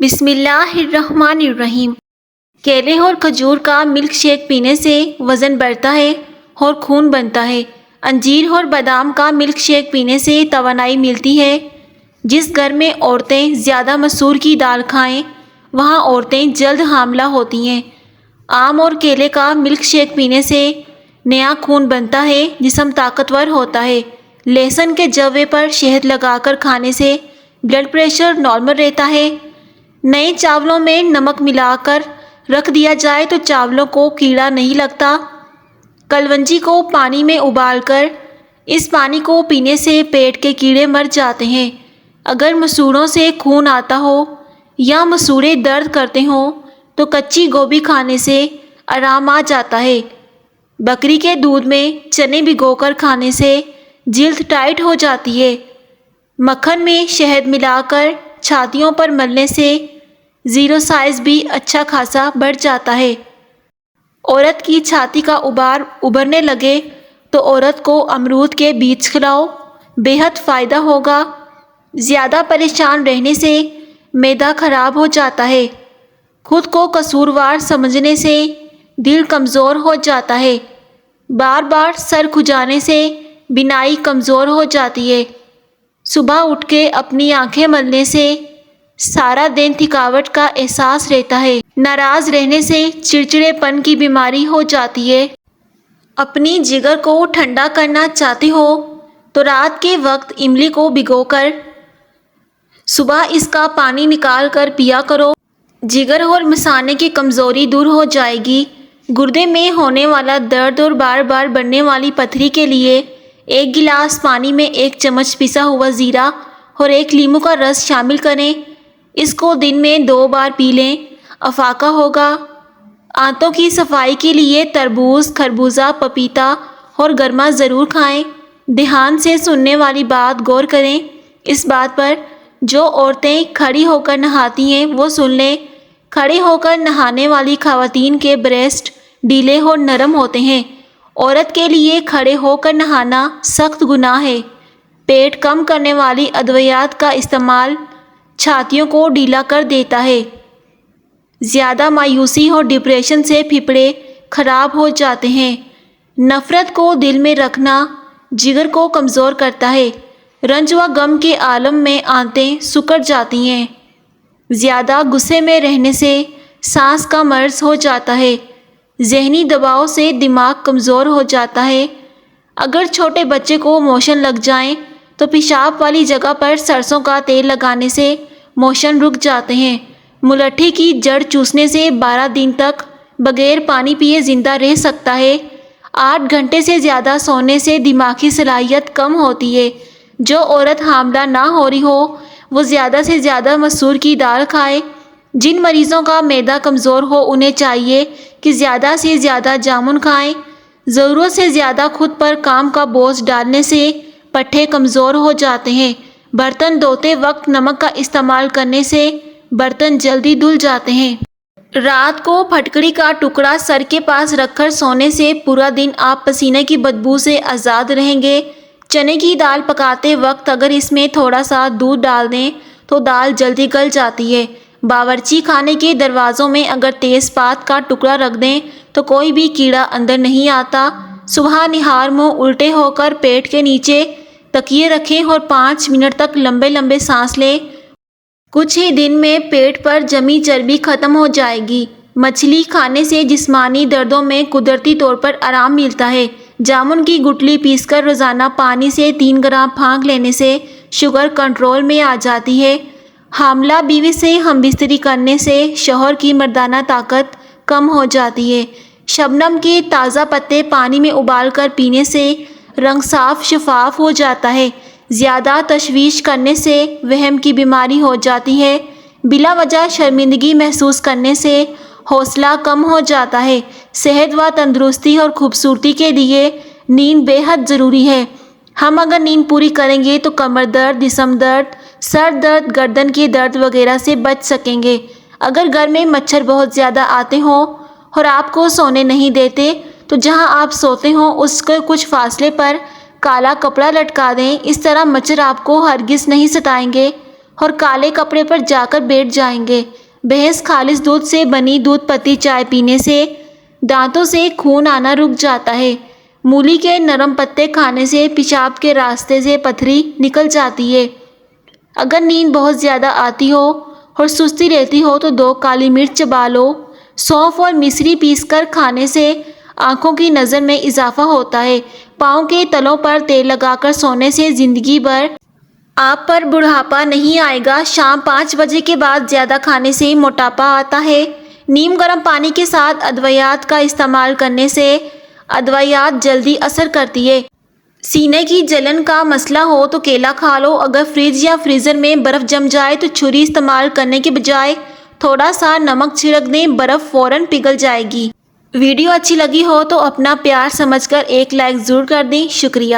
بسم اللہ الرحمن الرحیم۔ کیلے اور کھجور کا ملک شیک پینے سے وزن بڑھتا ہے اور خون بنتا ہے۔ انجیر اور بادام کا ملک شیک پینے سے توانائی ملتی ہے۔ جس گھر میں عورتیں زیادہ مسور کی دال کھائیں وہاں عورتیں جلد حاملہ ہوتی ہیں۔ آم اور کیلے کا ملک شیک پینے سے نیا خون بنتا ہے، جسم طاقتور ہوتا ہے۔ لہسن کے جوے پر شہد لگا کر کھانے سے بلڈ پریشر نارمل رہتا ہے۔ نئے چاولوں میں نمک ملا کر رکھ دیا جائے تو چاولوں کو کیڑا نہیں لگتا۔ کلونجی کو پانی میں ابال کر اس پانی کو پینے سے پیٹ کے کیڑے مر جاتے ہیں۔ اگر مسوڑوں سے خون آتا ہو یا مسوڑے درد کرتے ہوں تو کچی گوبھی کھانے سے آرام آ جاتا ہے۔ بکری کے دودھ میں چنے بھگو کر کھانے سے جلد ٹائٹ ہو جاتی ہے۔ مکھن میں شہد ملا کر چھاتیوں پر ملنے سے زیرو سائز بھی اچھا خاصا بڑھ جاتا ہے۔ عورت کی چھاتی کا ابار ابھرنے لگے تو عورت کو امرود کے بیج کھلاؤ، بے حد فائدہ ہوگا۔ زیادہ پریشان رہنے سے معدہ خراب ہو جاتا ہے۔ خود کو قصوروار سمجھنے سے دل کمزور ہو جاتا ہے۔ بار بار سر کھجانے سے بینائی کمزور ہو جاتی ہے۔ صبح اٹھ کے اپنی آنکھیں ملنے سے سارا دن تھکاوٹ کا احساس رہتا ہے۔ ناراض رہنے سے چڑچڑے پن کی بیماری ہو جاتی ہے۔ اپنی جگر کو ٹھنڈا کرنا چاہتے ہو تو رات کے وقت املی کو بھگو کر صبح اس کا پانی نکال کر پیا کرو۔ جگر اور مثانے کی کمزوری دور ہو جائے گی۔ گردے میں ہونے والا درد اور بار بار بڑھنے والی پتھری کے لیے 1 گلاس پانی میں 1 چمچ پسا ہوا زیرہ اور 1 لیموں کا رس شامل کریں۔ اس کو دن میں 2 بار پی لیں، افاقہ ہوگا۔ آنتوں کی صفائی کے لیے تربوز، خربوزہ، پپیتا اور گرما ضرور کھائیں۔ دھیان سے سننے والی بات غور کریں اس بات پر، جو عورتیں کھڑی ہو کر نہاتی ہیں وہ سن لیں۔ کھڑے ہو کر نہانے والی خواتین کے بریسٹ ڈھیلے اور نرم ہوتے ہیں۔ عورت کے لیے کھڑے ہو کر نہانا سخت گناہ ہے۔ پیٹ کم کرنے والی ادویات کا استعمال چھاتیوں کو ڈھیلا کر دیتا ہے۔ زیادہ مایوسی اور ڈپریشن سے پھیپھڑے خراب ہو جاتے ہیں۔ نفرت کو دل میں رکھنا جگر کو کمزور کرتا ہے۔ رنج و غم کے عالم میں آنتیں سکڑ جاتی ہیں۔ زیادہ غصے میں رہنے سے سانس کا مرض ہو جاتا ہے۔ ذہنی دباؤ سے دماغ کمزور ہو جاتا ہے۔ اگر چھوٹے بچے کو موشن لگ جائیں تو پیشاب والی جگہ پر سرسوں کا تیل لگانے سے موشن رک جاتے ہیں۔ ملٹھی کی جڑ چوسنے سے 12 دن تک بغیر پانی پیے زندہ رہ سکتا ہے۔ 8 گھنٹے سے زیادہ سونے سے دماغی صلاحیت کم ہوتی ہے۔ جو عورت حاملہ نہ ہو رہی ہو وہ زیادہ سے زیادہ مسور کی دال کھائے۔ جن مریضوں کا معدہ کمزور ہو انہیں چاہیے کہ زیادہ سے زیادہ جامن کھائیں۔ ضرورت سے زیادہ خود پر کام کا بوجھ ڈالنے سے پٹھے کمزور ہو جاتے ہیں۔ برتن دھوتے وقت نمک کا استعمال کرنے سے برتن جلدی دھل جاتے ہیں۔ رات کو پھٹکڑی کا ٹکڑا سر کے پاس رکھ کر سونے سے پورا دن آپ پسینے کی بدبو سے آزاد رہیں گے۔ چنے کی دال پکاتے وقت اگر اس میں تھوڑا سا دودھ ڈال دیں تو دال جلدی گل جاتی ہے۔ باورچی خانے کے دروازوں میں اگر تیز پات کا ٹکڑا رکھ دیں تو کوئی بھی کیڑا اندر نہیں آتا۔ صبح نہار منہ الٹے ہو کر پیٹ کے نیچے تکیے رکھیں اور 5 منٹ تک لمبے لمبے سانس لیں۔ کچھ ہی دن میں پیٹ پر جمی چربی ختم ہو جائے گی۔ مچھلی کھانے سے جسمانی دردوں میں قدرتی طور پر آرام ملتا ہے۔ جامن کی گٹلی پیس کر روزانہ پانی سے 3 گرام پھانک لینے سے شوگر کنٹرول میں آ جاتی ہے۔ حاملہ بیوی سے ہم بستری کرنے سے شوہر کی مردانہ طاقت کم ہو جاتی ہے۔ شبنم کے تازہ پتے پانی میں ابال کر پینے سے رنگ صاف شفاف ہو جاتا ہے۔ زیادہ تشویش کرنے سے وہم کی بیماری ہو جاتی ہے۔ بلا وجہ شرمندگی محسوس کرنے سے حوصلہ کم ہو جاتا ہے۔ صحت و تندرستی اور خوبصورتی کے لیے نیند بے حد ضروری ہے۔ ہم اگر نیند پوری کریں گے تو کمر درد، جسم درد، سر درد، گردن کے درد وغیرہ سے بچ سکیں گے۔ اگر گھر میں مچھر بہت زیادہ آتے ہوں اور آپ کو سونے نہیں دیتے تو جہاں آپ سوتے ہوں اس کے کچھ فاصلے پر کالا کپڑا لٹکا دیں۔ اس طرح مچھر آپ کو ہرگز نہیں ستائیں گے۔ اور کالے کپڑے پر جا کر بیٹھ جائیں گے۔ بھینس خالص دودھ سے بنی دودھ پتی چائے پینے سے دانتوں سے خون آنا رک جاتا ہے۔ مولی کے نرم پتے کھانے سے پیشاب کے راستے سے پتھری نکل جاتی ہے۔ اگر نیند بہت زیادہ آتی ہو اور سستی رہتی ہو تو 2 کالی مرچ چبا لو۔ سونف اور مصری پیس کر کھانے سے آنکھوں کی نظر میں اضافہ ہوتا ہے۔ پاؤں کے تلوں پر تیل لگا کر سونے سے زندگی بھر آپ پر بڑھاپا نہیں آئے گا۔ شام 5 بجے کے بعد زیادہ کھانے سے موٹاپا آتا ہے۔ نیم گرم پانی کے ساتھ ادویات کا استعمال کرنے سے ادویات جلدی اثر کرتی ہے۔ سینے کی جلن کا مسئلہ ہو تو کیلا کھا لو۔ اگر فریج یا فریزر میں برف جم جائے تو چھری استعمال کرنے کے بجائے تھوڑا سا نمک چھڑک دیں، برف فوراً پگھل جائے گی۔ ویڈیو اچھی لگی ہو تو اپنا پیار سمجھ کر ایک لائک ضرور کر دیں۔ شکریہ۔